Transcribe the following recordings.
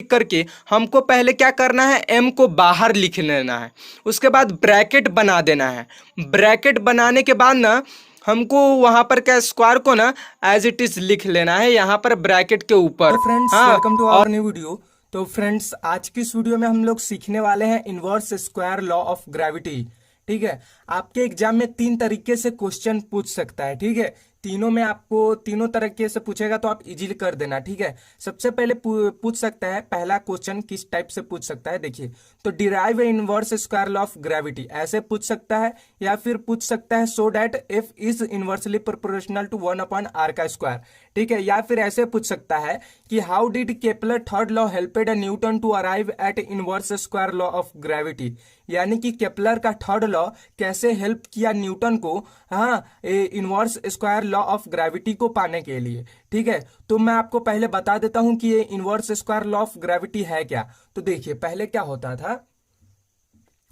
Click करके हमको पहले क्या करना है, m को बाहर लिख लेना है। उसके बाद ब्रैकेट बना देना है। ब्रैकेट बनाने के बाद ना हमको वहां पर क्या स्क्वायर को ना एज इट इज लिख लेना है यहाँ पर ब्रैकेट के ऊपर। फ्रेंड्स, हाँ, वेलकम टू और आवर न्यू वीडियो। तो फ्रेंड्स, आज की इस वीडियो में हम लोग सीखने वाले हैं inverse square law of gravity. ठीक है, आपके एग्जाम में 3 तरीके से क्वेश्चन पूछ सकता है। ठीक है, तीनों में आपको तीनों तरीके से पूछेगा तो आप इजीली कर देना। ठीक है, सबसे पहले पूछ सकता है, पहला क्वेश्चन किस टाइप से पूछ सकता है देखिए, तो derive inverse square law of gravity ऐसे पूछ सकता है, या फिर पूछ सकता है so that F is inversely proportional to 1/r का स्क्वायर। ठीक है, या फिर ऐसे पूछ सकता है कि how did Kepler third law helped Newton to arrive at inverse square law of gravity, यानी कि केपलर का थर्ड लॉ कैसे हेल्प किया न्यूटन को हाँ inverse square law of gravity को पाने के लिए। ठीक है, तो मैं आपको पहले बता देता हूं कि ये inverse square law of gravity है क्या। तो देखिए, पहले क्या होता था,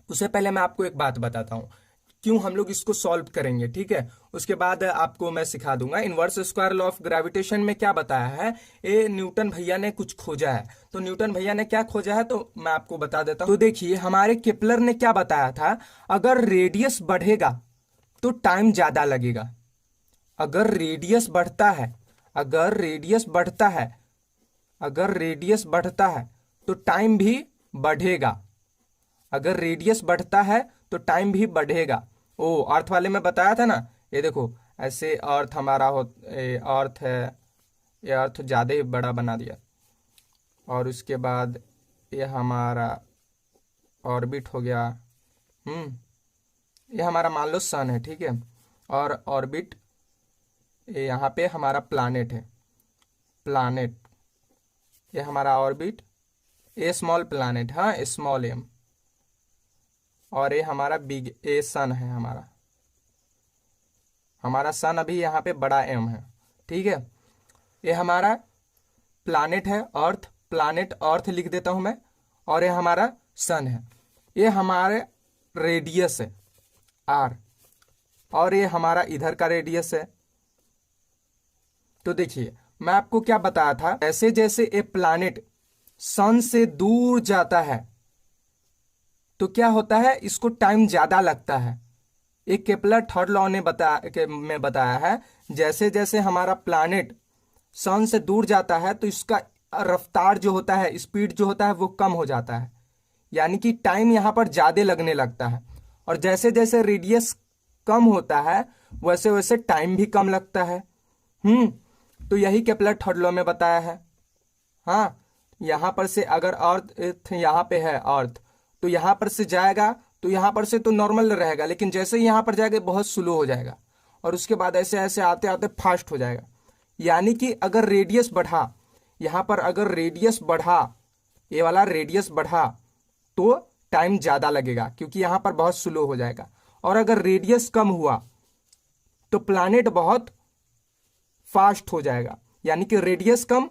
उससे पहले मैं आपको एक बात बताता हूं क्यों हम लोग इसको सॉल्व करेंगे। ठीक है, उसके बाद आपको मैं सिखा दूंगा। Inverse square law of gravitation में क्या बताया है, ये न्यूटन भैया ने कुछ खोजा है। तो न्यूटन भैया ने क्या खोजा है तो मैं आपको बता देता हूं। तो देखिए, हमारे केपलर ने क्या बताया था, अगर रेडियस बढ़ेगा तो टाइम ज्यादा लगेगा। अगर रेडियस बढ़ता है, अगर रेडियस बढ़ता है, अगर रेडियस बढ़ता है तो टाइम भी बढ़ेगा। अगर रेडियस बढ़ता है तो टाइम भी बढ़ेगा। ओ, अर्थ वाले में बताया था ना, ये देखो ऐसे अर्थ हमारा अर्थ है, ये अर्थ ज्यादा ही बड़ा बना दिया, और उसके बाद ये हमारा ऑर्बिट हो गया। ये हमारा मान लो सन है। ठीक है, और ऑर्बिट ये यहाँ पे हमारा प्लानेट है, प्लानेट ये हमारा ऑर्बिट, ए स्मॉल प्लानेट, हाँ स्मॉल एम, और ये हमारा बिग ए सन है। हमारा सन अभी यहाँ पे बड़ा एम है। ठीक है, ये हमारा प्लानेट है अर्थ, प्लानेट अर्थ लिख देता हूं मैं, और ये हमारा सन है। ये हमारे रेडियस है आर, और ये हमारा इधर का रेडियस है। तो देखिए, मैं आपको क्या बताया था, जैसे जैसे ये प्लानेट सन से दूर जाता है तो क्या होता है, इसको टाइम ज्यादा लगता है। एक केपलर थर्ड लॉ ने बताया है, जैसे जैसे हमारा प्लानेट सन से दूर जाता है तो इसका रफ्तार जो होता है, स्पीड जो होता है वो कम हो जाता है, यानी कि टाइम यहां पर ज्यादा लगने लगता है। और जैसे जैसे रेडियस कम होता है वैसे वैसे टाइम भी कम लगता है। तो यही केपलर थर्ड लॉ में बताया है। हाँ, यहां पर से अगर अर्थ यहाँ पे है, अर्थ तो यहां पर से जाएगा तो यहां पर से तो नॉर्मल रहेगा, लेकिन जैसे ही यहां पर जाएगा बहुत स्लो हो जाएगा, और उसके बाद ऐसे ऐसे आते आते फास्ट हो जाएगा। यानी कि अगर रेडियस बढ़ा, यहां पर अगर रेडियस बढ़ा, ये वाला रेडियस बढ़ा तो टाइम ज्यादा लगेगा क्योंकि यहां पर बहुत स्लो हो जाएगा। और अगर रेडियस कम हुआ तो प्लानेट बहुत फास्ट हो जाएगा, यानी कि रेडियस कम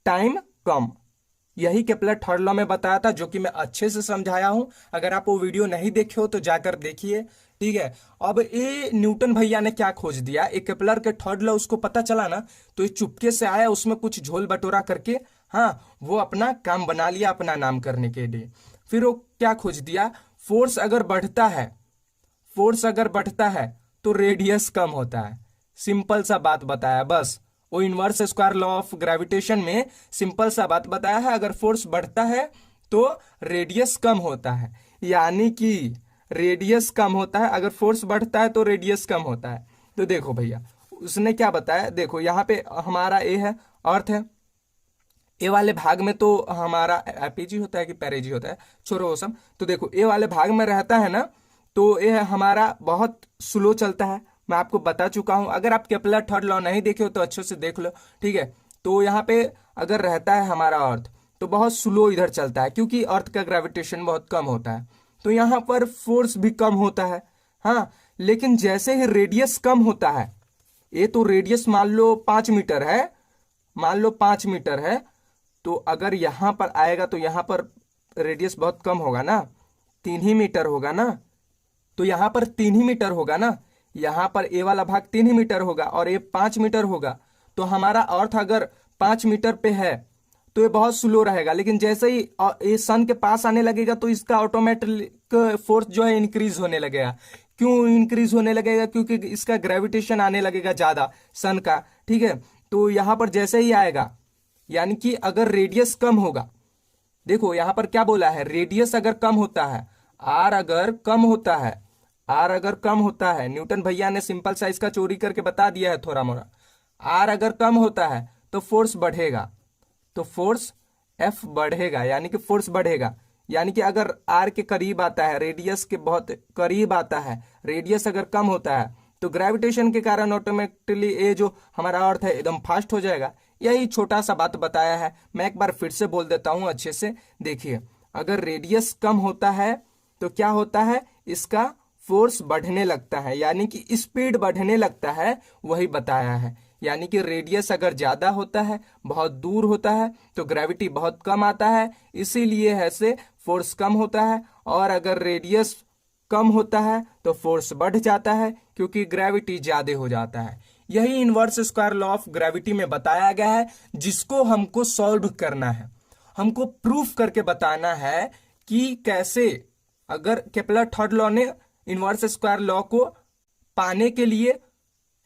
टाइम कम। यही केपलर थर्ड लॉ में बताया था, जो कि मैं अच्छे से समझाया हूं। अगर आप वो वीडियो नहीं देखे हो तो जाकर देखिए। ठीक है, अब ये न्यूटन भैया ने क्या खोज दिया, एक केपलर के थर्ड लॉ उसको पता चला ना, तो ये चुपके से आया, उसमें कुछ झोल बटोरा करके हाँ वो अपना काम बना लिया अपना नाम करने के लिए। फिर वो क्या खोज दिया, फोर्स अगर बढ़ता है, फोर्स अगर बढ़ता है तो रेडियस कम होता है। सिंपल सा बात बताया बस, वो inverse square law of gravitation में सिंपल सा बात बताया है, अगर फोर्स बढ़ता है तो रेडियस कम होता है, यानी कि रेडियस कम होता है, अगर फोर्स बढ़ता है तो रेडियस कम होता है। तो देखो भैया, उसने क्या बताया, देखो यहाँ पे हमारा ए है, अर्थ है, ए वाले भाग में तो हमारा एपीजी होता है कि पेरेजी होता है, छोड़ो वो सब। तो देखो, ए वाले भाग में रहता है ना, तो ये हमारा बहुत स्लो चलता है। मैं आपको बता चुका हूं, अगर आप केपलर थर्ड लॉ नहीं देखे हो तो अच्छे से देख लो। ठीक है, तो यहाँ पे अगर रहता है हमारा अर्थ तो बहुत स्लो इधर चलता है, क्योंकि अर्थ का ग्रेविटेशन बहुत कम होता है, तो यहाँ पर फोर्स भी कम होता है। हाँ, लेकिन जैसे ही रेडियस कम होता है, ये तो रेडियस मान लो 5 मीटर है, मान लो 5 मीटर है, तो अगर यहां पर आएगा तो यहां पर रेडियस बहुत कम होगा ना, 3 ही मीटर होगा ना, तो यहां पर 3 ही मीटर होगा ना, यहां पर ए वाला भाग 3 ही मीटर होगा और ये 5 मीटर होगा। तो हमारा अर्थ अगर 5 मीटर पे है तो ये बहुत स्लो रहेगा, लेकिन जैसे ही ये सन के पास आने लगेगा तो इसका ऑटोमेटिक फोर्स जो है इंक्रीज होने लगेगा। क्यों इंक्रीज होने लगेगा? क्योंकि इसका ग्रेविटेशन आने लगेगा ज्यादा सन का, ठीक है। तो यहाँ पर जैसे ही आएगा, यानी कि अगर रेडियस कम होगा, देखो यहाँ पर क्या बोला है, रेडियस अगर कम होता है, आर अगर कम होता है, आर अगर कम होता है, न्यूटन भैया ने सिंपल सा इसका चोरी करके बता दिया है थोड़ा मोड़ा। आर अगर कम होता है तो फोर्स बढ़ेगा, तो फोर्स एफ बढ़ेगा, यानी कि फोर्स बढ़ेगा। यानी कि अगर आर के करीब आता है, रेडियस के बहुत करीब आता है, रेडियस अगर कम होता है, तो ग्रेविटेशन के कारण ऑटोमेटिकली ये जो हमारा अर्थ है एकदम फास्ट हो जाएगा। यही छोटा सा बात बताया है, मैं एक बार फिर से बोल देता हूं अच्छे से। देखिए, अगर रेडियस कम होता है तो क्या होता है, इसका फोर्स बढ़ने लगता है, यानी कि स्पीड बढ़ने लगता है, वही बताया है। यानी कि रेडियस अगर ज्यादा होता है, बहुत दूर होता है, तो ग्रेविटी बहुत कम आता है, इसीलिए ऐसे फोर्स कम होता है। और अगर रेडियस कम होता है तो फोर्स बढ़ जाता है, क्योंकि ग्रेविटी ज्यादा हो जाता है। यही inverse square law of gravity में बताया गया है, जिसको हमको सॉल्व करना है, हमको प्रूफ करके बताना है कि कैसे, अगर केपलर थर्ड लॉ ने इनवर्स स्क्वायर लॉ को पाने के लिए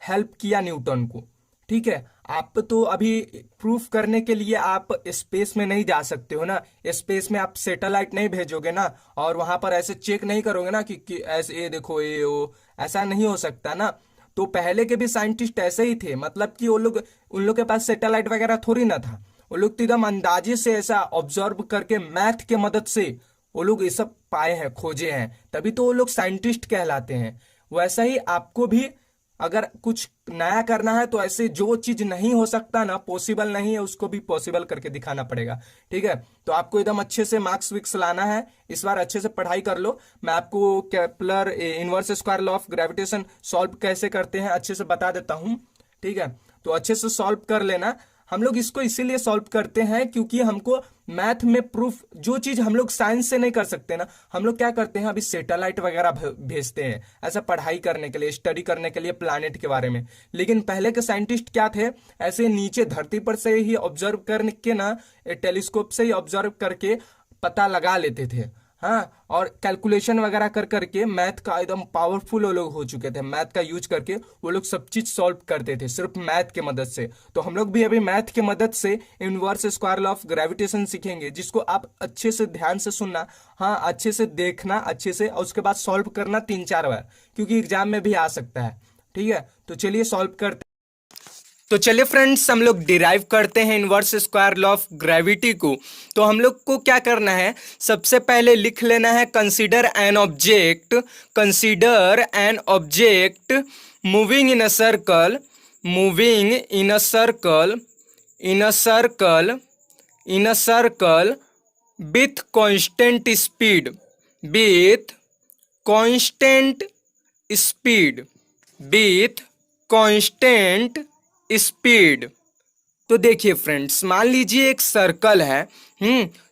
हेल्प किया न्यूटन को, ठीक है। आप तो अभी प्रूफ करने के लिए आप स्पेस में नहीं जा सकते हो ना, स्पेस में आप सैटेलाइट नहीं भेजोगे ना, और वहां पर ऐसे चेक नहीं करोगे ना कि ऐसे ये देखो ये वो, ऐसा नहीं हो सकता ना। तो पहले के भी साइंटिस्ट ऐसे ही थे, मतलब कि वो लोग, उन लोग के पास सैटेलाइट वगैरह थोड़ी ना था, वो लोग तो एकदम अंदाजे से ऐसा ऑब्जर्व करके मैथ के मदद से वो लोग ये सब पाए हैं, खोजे हैं, तभी तो वो लोग साइंटिस्ट कहलाते हैं। वैसा ही आपको भी अगर कुछ नया करना है तो ऐसे जो चीज नहीं हो सकता ना, पॉसिबल नहीं है, उसको भी पॉसिबल करके दिखाना पड़ेगा, ठीक है। तो आपको एकदम अच्छे से मार्क्स विक्स लाना है, इस बार अच्छे से पढ़ाई कर लो। मैं आपको Kepler inverse square law of gravitation solve कैसे करते हैं अच्छे से बता देता हूं, ठीक है। तो अच्छे से सॉल्व कर लेना। हम लोग इसको इसीलिए सॉल्व करते हैं क्योंकि हमको मैथ में प्रूफ, जो चीज हम लोग साइंस से नहीं कर सकते ना, हम लोग क्या करते हैं, अभी सैटेलाइट वगैरह भेजते हैं ऐसा पढ़ाई करने के लिए, स्टडी करने के लिए प्लैनेट के बारे में। लेकिन पहले के साइंटिस्ट क्या थे, ऐसे नीचे धरती पर से ही ऑब्जर्व करके ना, टेलीस्कोप से ही ऑब्जर्व करके पता लगा लेते थे, हाँ। और कैलकुलेशन वगैरह कर करके मैथ का एकदम पावरफुल वो लोग हो चुके थे, मैथ का यूज करके वो लोग सब चीज सॉल्व करते थे सिर्फ मैथ के मदद से। तो हम लोग भी अभी मैथ के मदद से inverse square law of gravitation सीखेंगे, जिसको आप अच्छे से ध्यान से सुनना, हाँ, अच्छे से देखना अच्छे से, और उसके बाद सॉल्व करना 3-4 बार, क्योंकि एग्जाम में भी आ सकता है, ठीक है। तो चलिए सॉल्व करते। तो चलिए फ्रेंड्स, हम लोग डिराइव करते हैं inverse square law of gravity को। तो हम लोग को क्या करना है, सबसे पहले लिख लेना है consider an object, consider an object moving in a circle, moving in a circle, in a circle, in a circle with constant speed, with constant speed, with constant speed. तो देखिए फ्रेंड्स, मान लीजिए एक सर्कल है,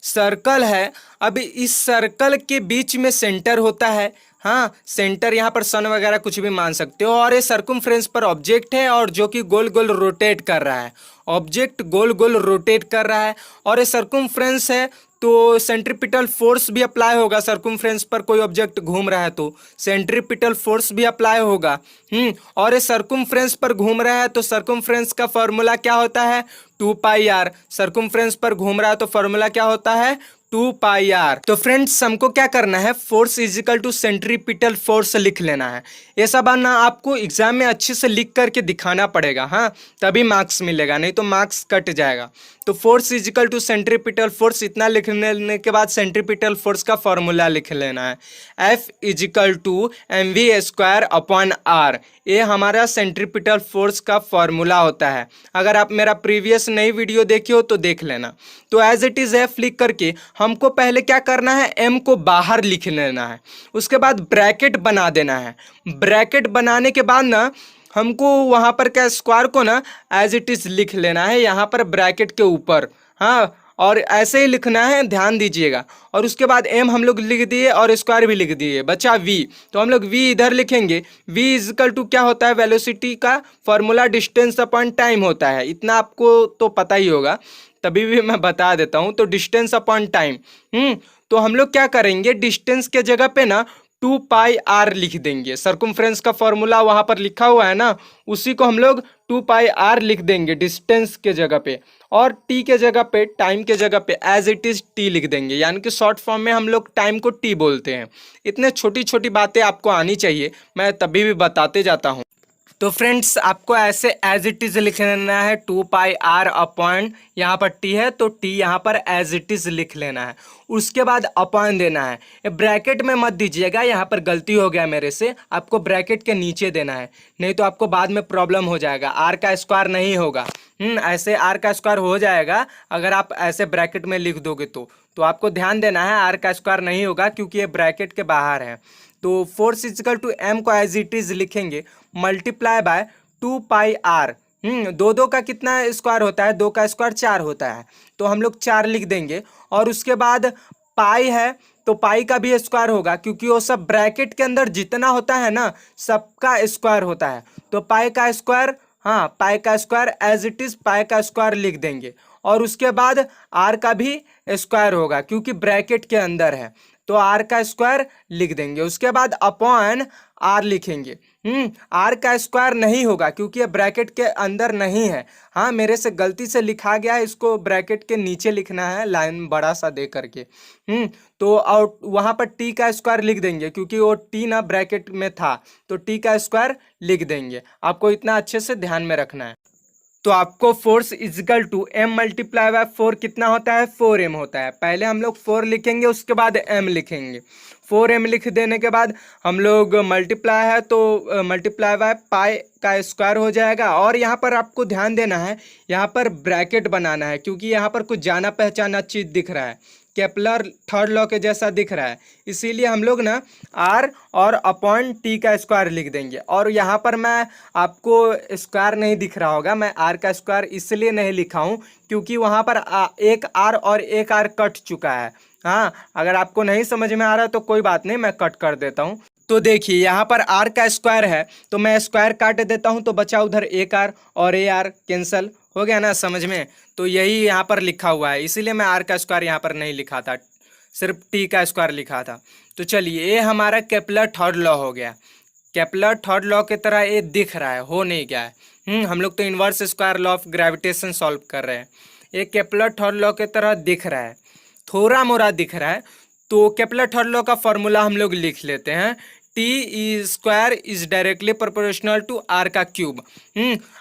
circle है। अब इस circle के बीच में सेंटर होता है, हाँ, सेंटर यहाँ पर सन वगैरह कुछ भी मान सकते हो, और ये सर्कमफ्रेंस पर ऑब्जेक्ट है, और जो कि गोल गोल रोटेट कर रहा है, ऑब्जेक्ट गोल गोल रोटेट कर रहा है, और ये सर्कमफ्रेंस है, तो सेंट्रीपिटल फोर्स भी अप्लाई होगा। सर्कमफ्रेंस पर कोई ऑब्जेक्ट घूम रहा है तो सेंट्रीपिटल फोर्स भी अप्लाई होगा। और ये सर्कमफ्रेंस पर घूम रहा है, तो सर्कमफ्रेंस का फॉर्मूला क्या होता है, 2πr। सर्कमफ्रेंस पर घूम रहा है तो फॉर्मूला क्या होता है, 2πr। तो फ्रेंड्स, हमको क्या करना है, force is equal to centripetal force लिख लेना है। ये सब ना आपको एग्जाम में अच्छे से लिख करके दिखाना पड़ेगा, हाँ, तभी मार्क्स मिलेगा, नहीं तो मार्क्स कट जाएगा। तो force is equal to centripetal force, इतना लिखने के बाद सेंट्रीपिटल फोर्स का फॉर्मूला लिख लेना है, F इजिकल टू mv²/r। ये हमारा सेंट्रीपिटल फोर्स का फॉर्मूला होता है। अगर आप मेरा प्रीवियस नई वीडियो देखी हो तो देख लेना। तो एज इट इज F लिख करके हमको पहले क्या करना है, m को बाहर लिख लेना है, उसके बाद ब्रैकेट बना देना है। ब्रैकेट बनाने के बाद ना हमको वहां पर क्या, स्क्वायर को ना एज इट इज लिख लेना है यहाँ पर ब्रैकेट के ऊपर, हाँ, और ऐसे ही लिखना है, ध्यान दीजिएगा। और उसके बाद m हम लोग लिख दिए और स्क्वायर भी लिख दिए, बचा v। तो हम लोग v इधर लिखेंगे। v इजिकल टू क्या होता है, वेलोसिटी का फॉर्मूला डिस्टेंस अपॉन टाइम होता है, इतना आपको तो पता ही होगा। तभी भी मैं बता देता हूँ। तो डिस्टेंस अपॉन टाइम, तो हम लोग क्या करेंगे, डिस्टेंस के जगह पे ना 2πr लिख देंगे। सर्कमफ्रेंस का फॉर्मूला वहां पर लिखा हुआ है ना, उसी को हम लोग 2πr लिख देंगे डिस्टेंस के जगह पे, और टी के जगह पे, टाइम के जगह पे एज इट इज टी लिख देंगे, यानी कि शॉर्ट फॉर्म में हम लोग टाइम को टी बोलते हैं। इतने छोटी छोटी बातें आपको आनी चाहिए, मैं तभी भी बताते जाता हूँ। तो फ्रेंड्स, आपको ऐसे एज इट इज लिख लेना है, 2πr अपॉन यहाँ पर टी है तो टी यहाँ पर एज इट इज लिख लेना है। उसके बाद अपॉन देना है, ये ब्रैकेट में मत दीजिएगा, यहाँ पर गलती हो गया मेरे से, आपको ब्रैकेट के नीचे देना है, नहीं तो आपको बाद में प्रॉब्लम हो जाएगा, आर का स्क्वायर नहीं होगा। ऐसे आर का स्क्वायर हो जाएगा अगर आप ऐसे ब्रैकेट में लिख दोगे तो आपको ध्यान देना है, आर का स्क्वायर नहीं होगा क्योंकि ये ब्रैकेट के बाहर है। तो फोर्स इजिकल टू एम को एज इट इज लिखेंगे, मल्टीप्लाई बाय 2πr। दो का कितना स्क्वायर होता है, 2 का स्क्वायर 4 होता है, तो हम लोग 4 लिख देंगे। और उसके बाद पाई है तो पाई का भी स्क्वायर होगा, क्योंकि वो सब ब्रैकेट के अंदर जितना होता है ना सबका स्क्वायर होता है। तो पाई का स्क्वायर, हाँ पाई का square as it is pi का स्क्वायर लिख देंगे। और उसके बाद आर का भी स्क्वायर होगा क्योंकि ब्रैकेट के अंदर है, तो आर का स्क्वायर लिख देंगे। उसके बाद अपॉन आर लिखेंगे। आर का स्क्वायर नहीं होगा क्योंकि ये ब्रैकेट के अंदर नहीं है, हाँ मेरे से गलती से लिखा गया है, इसको ब्रैकेट के नीचे लिखना है लाइन बड़ा सा दे करके। तो और वहाँ पर टी का स्क्वायर लिख देंगे क्योंकि वो टी ना ब्रैकेट में था, तो टी का स्क्वायर लिख देंगे। आपको इतना अच्छे से ध्यान में रखना है। तो आपको force is equal to M multiply by 4 कितना होता है, 4m होता है। पहले हम लोग 4 लिखेंगे, उसके बाद m लिखेंगे। 4m लिख देने के बाद हम लोग मल्टीप्लाई है तो मल्टीप्लाई बाय पाई का स्क्वायर हो जाएगा। और यहाँ पर आपको ध्यान देना है, यहाँ पर ब्रैकेट बनाना है क्योंकि यहाँ पर कुछ जाना पहचाना चीज़ दिख रहा है, केपलर थर्ड लॉ के जैसा दिख रहा है, इसीलिए हम लोग ना आर और अपॉन टी का स्क्वायर लिख देंगे। और यहाँ पर मैं आपको स्क्वायर नहीं दिख रहा होगा, मैं आर का स्क्वायर इसलिए नहीं लिखा हूँ क्योंकि वहाँ पर एक आर और एक आर कट चुका है। हाँ, अगर आपको नहीं समझ में आ रहा है तो कोई बात नहीं, मैं कट कर देता हूँ। तो देखिए यहाँ पर आर का स्क्वायर है तो मैं स्क्वायर काट देता हूँ, तो बचा उधर एक आर और ए आर कैंसिल हो गया ना समझ में। तो यही यहाँ पर लिखा हुआ है, इसीलिए मैं आर का स्क्वायर यहाँ पर नहीं लिखा था, सिर्फ टी का स्क्वायर लिखा था। तो चलिए, ये हमारा केपलर थर्ड लॉ हो गया। केपलर थर्ड लॉ की तरह ये दिख रहा है, हो नहीं गया है। हम लोग तो inverse square law of gravitation solve कर रहे हैं। ये केपलर थर्ड लॉ की तरह दिख रहा है, थोड़ा मोड़ा दिख रहा है। तो केपलर थर्ड लॉ का फॉर्मूला हम लोग लिख लेते हैं, T square is directly proportional to R का क्यूब।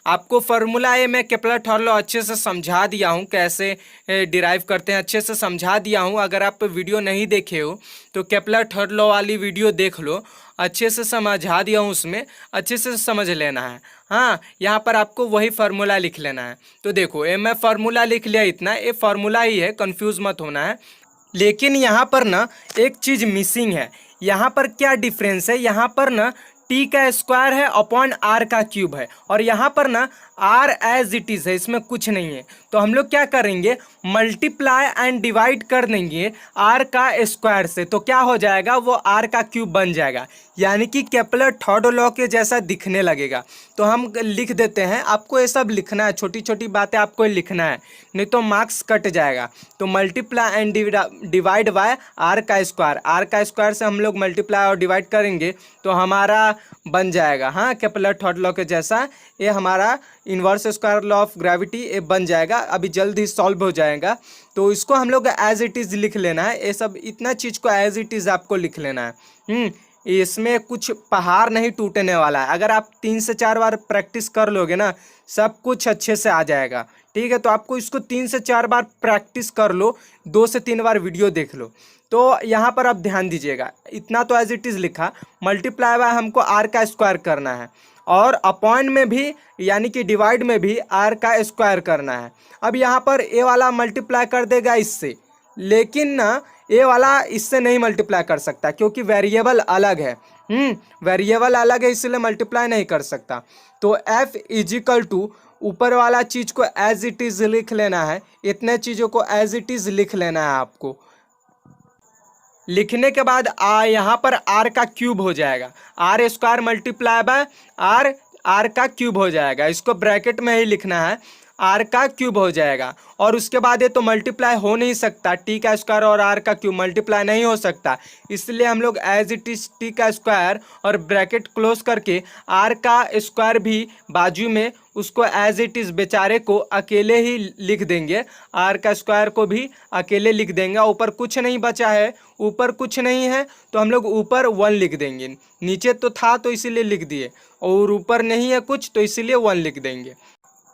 आपको फॉर्मूला ये मैं केपलर थर्ड लॉ अच्छे से समझा दिया हूँ, कैसे डिराइव करते हैं अच्छे से समझा दिया हूँ। अगर आप वीडियो नहीं देखे हो तो केपलर थर्ड लॉ वाली वीडियो देख लो, अच्छे से समझा दिया हूँ, उसमें अच्छे से समझ लेना है। हाँ, यहाँ पर आपको वही फार्मूला लिख लेना है। तो देखो, ये मैं फार्मूला लिख लिया, इतना ये फार्मूला ही है, कंफ्यूज मत होना है। लेकिन यहाँ पर ना एक चीज़ मिसिंग है। यहाँ पर क्या डिफरेंस है, यहाँ पर ना टी का स्क्वायर है अपॉन आर का क्यूब है, और यहाँ पर ना आर एज इट इज़ है, इसमें कुछ नहीं है। तो हम लोग क्या करेंगे, मल्टीप्लाई एंड डिवाइड कर देंगे आर का स्क्वायर से, तो क्या हो जाएगा, वो आर का क्यूब बन जाएगा, यानी कि केपलर थर्ड लॉ के जैसा दिखने लगेगा। तो हम लिख देते हैं, आपको ये सब लिखना है, छोटी छोटी बातें आपको लिखना है, नहीं तो मार्क्स कट जाएगा। तो multiply and divide by R का स्क्वायर, आर का स्क्वायर से हम लोग मल्टीप्लाई और डिवाइड करेंगे तो हमारा बन जाएगा, हाँ केपलर थर्ड लॉ के जैसा, ये हमारा inverse square law of gravity ये बन जाएगा, अभी जल्द ही सॉल्व हो जाएगा। तो इसको हम लोग एज इट इज़ लिख लेना है, ये सब इतना चीज़ को एज इट इज़ आपको लिख लेना है। इसमें कुछ पहाड़ नहीं टूटने वाला है, अगर आप 3 से 4 बार प्रैक्टिस कर लोगे ना सब कुछ अच्छे से आ जाएगा, ठीक है। तो आपको इसको 3 से 4 बार प्रैक्टिस कर लो, 2 से 3 बार वीडियो देख लो। तो यहाँ पर आप ध्यान दीजिएगा, इतना तो एज इट इज़ लिखा, मल्टीप्लाई बाय हमको आर का स्क्वायर करना है, और अपॉन में भी यानी कि डिवाइड में भी आर का स्क्वायर करना है। अब यहाँ पर ए वाला मल्टीप्लाई कर देगा इससे, लेकिन ना ए वाला इससे नहीं मल्टीप्लाई कर सकता क्योंकि वेरिएबल अलग है। वेरिएबल अलग है, इसलिए मल्टीप्लाई नहीं कर सकता। तो एफ इजिकल टू ऊपर वाला चीज़ को एज इट इज़ लिख लेना है, इतने चीज़ों को एज इट इज़ लिख लेना है आपको। लिखने के बाद यहाँ पर आर का क्यूब हो जाएगा, R square multiply by R का क्यूब हो जाएगा, इसको ब्रैकेट में ही लिखना है। आर का क्यूब हो जाएगा। और उसके बाद ये तो मल्टीप्लाई हो नहीं सकता, टी का स्क्वायर और आर का क्यूब मल्टीप्लाई नहीं हो सकता, इसलिए हम लोग एज इट इज टी का स्क्वायर और ब्रैकेट क्लोज करके आर का स्क्वायर भी बाजू में उसको एज इट इज बेचारे को अकेले ही लिख देंगे, आर का स्क्वायर को भी अकेले लिख देंगे। ऊपर कुछ नहीं बचा है, ऊपर कुछ नहीं है तो हम लोग ऊपर 1 लिख देंगे, नीचे तो था तो इसीलिए लिख दिए, और ऊपर नहीं है कुछ तो इसीलिए 1 लिख देंगे।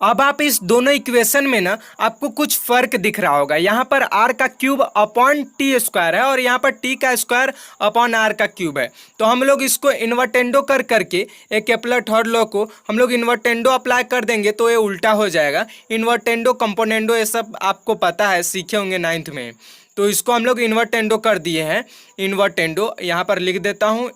अब आप इस दोनों इक्वेशन में ना आपको कुछ फर्क दिख रहा होगा, यहाँ पर आर का क्यूब अपॉन टी स्क्वायर है और यहाँ पर टी का स्क्वायर अपॉन आर का क्यूब है। तो हम लोग इसको इन्वर्टेंडो कर करके एक केपलर थर्ड लॉ को हम लोग इन्वर्टेंडो अप्लाई कर देंगे तो ये उल्टा हो जाएगा। इन्वर्टेंडो कंपोनेंडो ये सब आपको पता है, सीखे होंगे 9th में। तो इसको हम लोग इन्वर्टेंडो कर दिए हैं, इन्वर्टेंडो यहाँ पर लिख देता हूँ,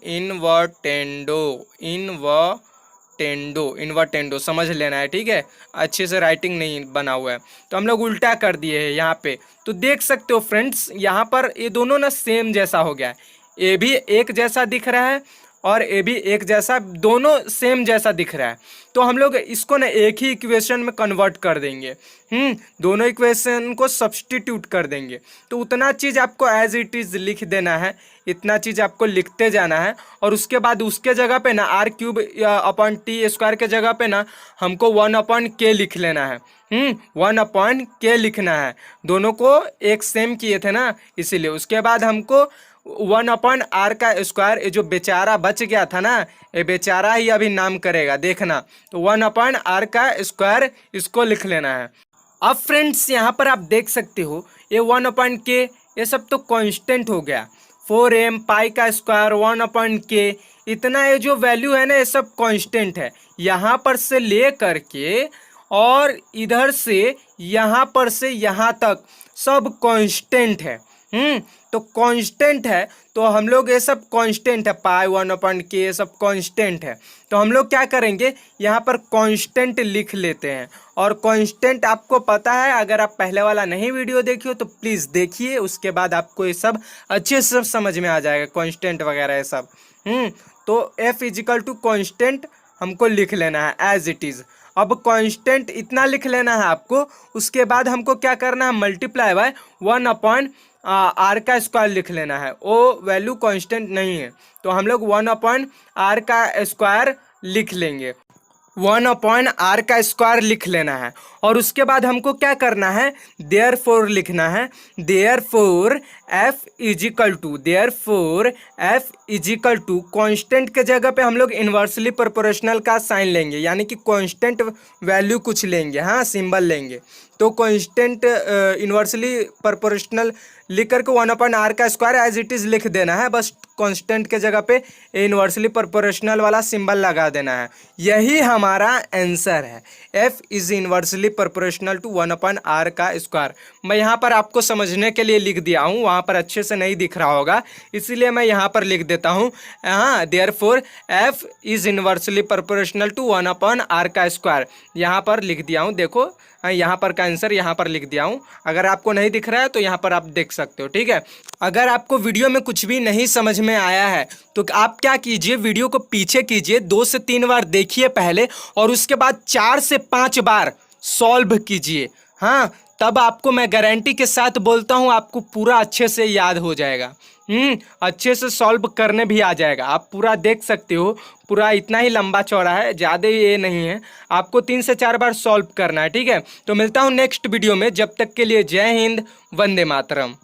इन्वर्टेंडो समझ लेना है, ठीक है, अच्छे से राइटिंग नहीं बना हुआ है। तो हम लोग उल्टा कर दिए हैं यहाँ पे, तो देख सकते हो फ्रेंड्स यहाँ पर ये दोनों ना सेम जैसा हो गया है, ये भी एक जैसा दिख रहा है और ये भी एक जैसा, दोनों सेम जैसा दिख रहा है। तो हम लोग इसको ना एक ही इक्वेशन में कन्वर्ट कर देंगे, दोनों इक्वेशन को सब्स्टिट्यूट कर देंगे। तो उतना चीज़ आपको एज इट इज़ लिख देना है, इतना चीज़ आपको लिखते जाना है। और उसके बाद उसके जगह पे ना R cube upon T square के जगह पे ना हमको 1/k लिख लेना है, 1/k लिखना है। दोनों को एक सेम किए थे ना इसीलिए। उसके बाद हमको 1/r का स्क्वायर, ये जो बेचारा बच गया था ना, ये बेचारा ही अभी नाम करेगा देखना, तो 1/r का स्क्वायर इसको लिख लेना है। अब फ्रेंड्स यहाँ पर आप देख सकते हो ये 1/k ये सब तो कांस्टेंट हो गया, 4m पाई का स्क्वायर 1/k, इतना ये जो वैल्यू है ना ये सब कांस्टेंट है। यहाँ पर से ले करके और इधर से यहाँ पर से यहाँ तक सब कांस्टेंट है। तो कांस्टेंट है तो हम लोग ये सब कांस्टेंट है, पाई 1/k ये सब कांस्टेंट है। तो हम लोग क्या करेंगे यहाँ पर कांस्टेंट लिख लेते हैं। और कांस्टेंट आपको पता है, अगर आप पहले वाला नहीं वीडियो देखी हो तो प्लीज़ देखिए, उसके बाद आपको ये सब अच्छे से समझ में आ जाएगा, कांस्टेंट वगैरह ये सब। तो f इजिकल टू कांस्टेंट हमको लिख लेना है एज इट इज़। अब कांस्टेंट इतना लिख लेना है आपको, उसके बाद हमको क्या करना है, मल्टीप्लाई बाय 1/r का स्क्वायर लिख लेना है। वो वैल्यू कांस्टेंट नहीं है तो हम लोग 1/r का स्क्वायर लिख लेंगे, 1/r का स्क्वायर लिख लेना है। और उसके बाद हमको क्या करना है, देयरफॉर लिखना है, therefore f is equal to constant के जगह पे हम लोग इन्वर्सली प्रोपोर्शनल का साइन लेंगे, यानी कि कांस्टेंट वैल्यू कुछ लेंगे, हाँ सिंबल लेंगे। तो कांस्टेंट इन्वर्सली प्रोपोर्शनल लिख करके 1/r का स्क्वायर एज इट इज़ लिख देना है, बस कांस्टेंट के जगह पे इन्वर्सली प्रोपोर्शनल वाला सिंबल लगा देना है। यही हमारा आंसर है, f is inversely proportional to 1/r का स्क्वायर। मैं यहाँ पर आपको समझने के लिए लिख दिया हूँ, वहाँ पर अच्छे से नहीं दिख रहा होगा इसीलिए मैं यहाँ पर लिख देता हूँ, हाँ therefore f is inversely proportional to 1/r का स्क्वायर यहाँ पर लिख दिया हूँ। देखो यहाँ पर का आंसर यहाँ पर लिख दिया हूँ, अगर आपको नहीं दिख रहा है तो यहाँ पर आप देख सकते हो, ठीक है। अगर आपको वीडियो में कुछ भी नहीं समझ में आया है तो आप क्या कीजिए, वीडियो को पीछे कीजिए, 2 से 3 बार देखिए पहले, और उसके बाद 4 से 5 बार सॉल्व कीजिए, हाँ तब आपको मैं गारंटी के साथ बोलता हूँ आपको पूरा अच्छे से याद हो जाएगा, अच्छे से सॉल्व करने भी आ जाएगा। आप पूरा देख सकते हो, पूरा इतना ही लंबा चौड़ा है, ज़्यादा ये नहीं है, आपको 3 से 4 बार सॉल्व करना है, ठीक है। तो मिलता हूँ नेक्स्ट वीडियो में, जब तक के लिए जय हिंद, वंदे मातरम।